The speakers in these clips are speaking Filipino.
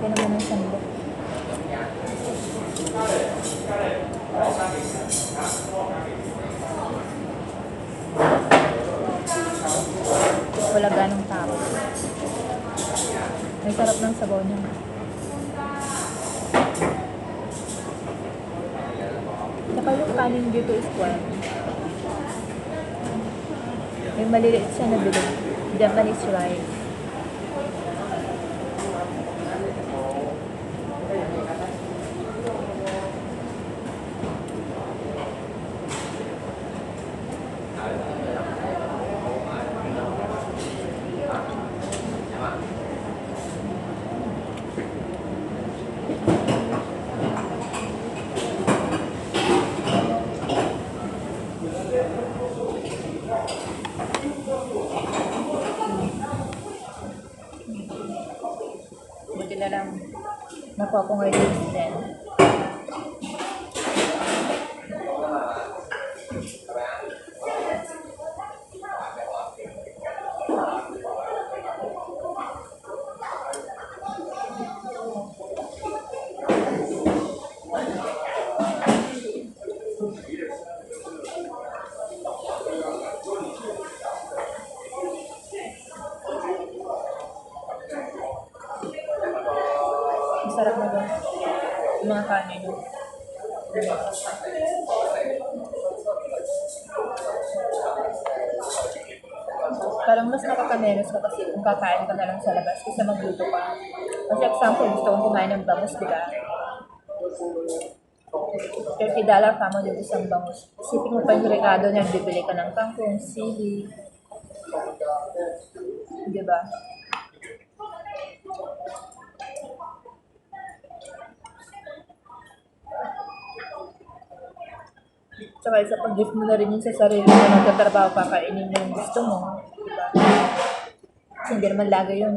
Laki naman ng sandok. Wala ganong tao. May sarap ng sabaw niya. Saka yung kanin dito is well. May maliliit siya na bilog. Japanese rice. Buti na lang nakuha ko ngayon din. Masarap na ba? Yung mga kanin. Parang mas nakakamenos ka kasi kung kakain ka na lang sa labas kaysa magluto ka. Kasi example, gusto kong kumain ng bangus, di ba? $30 ka mo yung isang bangus. Isipin mo pa yung rekado niya, bibili ka ng kangkong, sili. Di ba? Tsaka isa pag-gift mo na rin yun sa sarili mo, nagtatrabaho pa, kainin mo yung gusto mo. Diba? Kasi hindi naman lagi yun.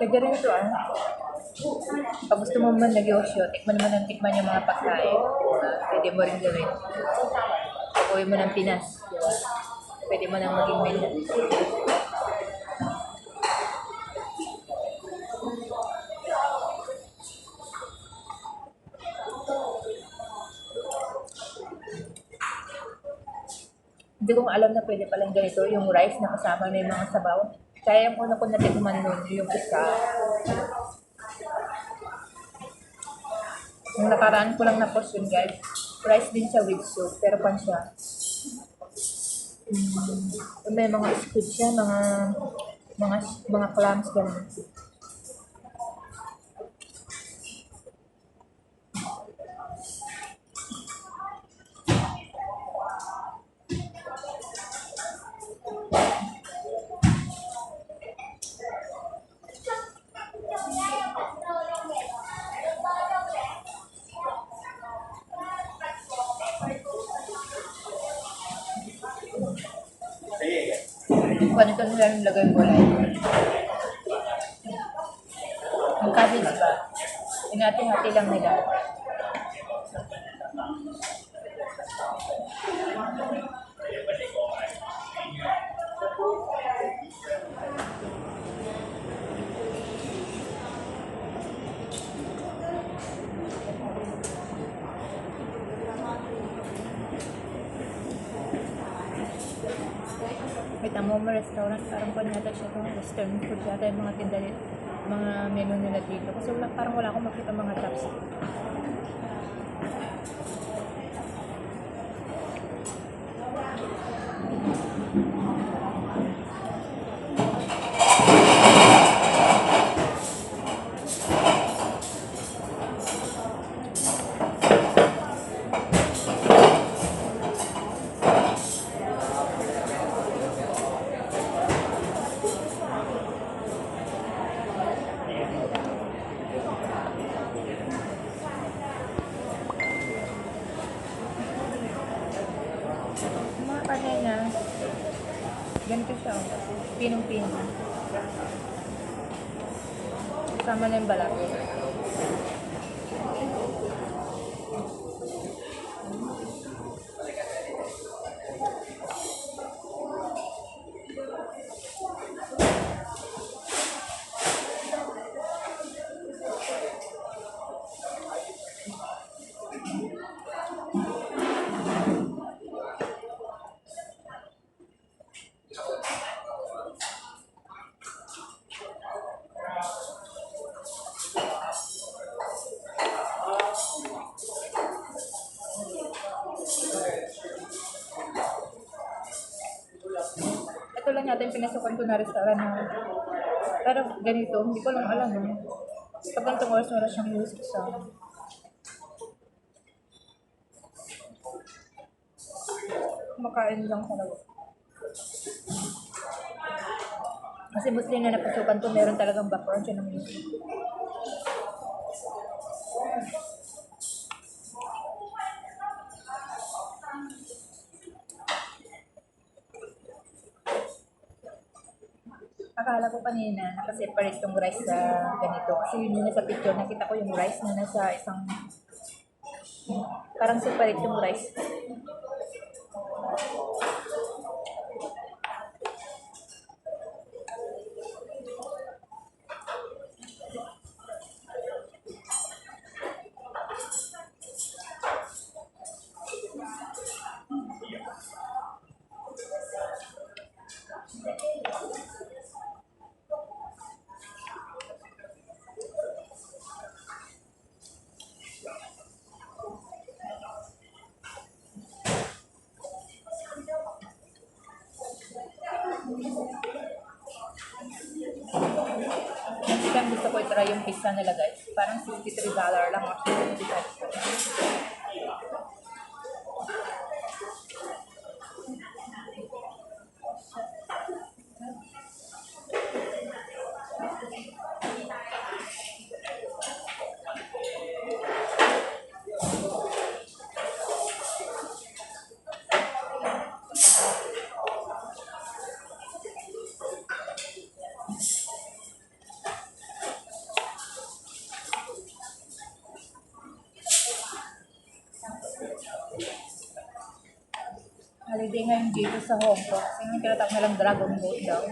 Kaya rin ito pag gusto mo man negosyo, tikman mo ng tikman yung mga pagkain. Pwede mo rin gawin. Pag-uwi mo ng Pinas, diba? Pwede mo nang maging menu. Hindi ko alam na pwede palang ganito, yung rice na kasama may mga sabaw. Kaya yung una ko natikman nun, yung isa. Yung nakaraan ko lang na post yun, guys. Rice din siya with soup, pero pan siya. May mga squid siya, mga clams ganun. Ganito nila yung lagay gulay. Yung cabbage ba? Hinati-hati lang nila. Kita mo mga restaurant, parang pa yata siya kung western food yata yung mga tinda, mga menu nila dito. Kasi parang wala akong makita mga chopstick. kanina, ganito siya. Pinong-pino. Kasama na yung balat. Ito lang yata yung pinasukan ko na restaurant na. Pero ganito, hindi ko lang alam. Pag ganitong oras siyang music sa kumakain lang talaga. Kasi mostly na napasukan ko, meron talagang background siya ng music. Akala ko kanina, nakaseparate yung rice sa ganito. Kasi yun yung nasa picture, nakita ko yung rice na nasa isang, parang separate yung rice. Next time gusto ko i-try yung pizza nila guys. Parang $63 lang actually. Holiday ngayon dito sa Hong Kong. Kasi yung tinatawag nilang Dragon Boat daw.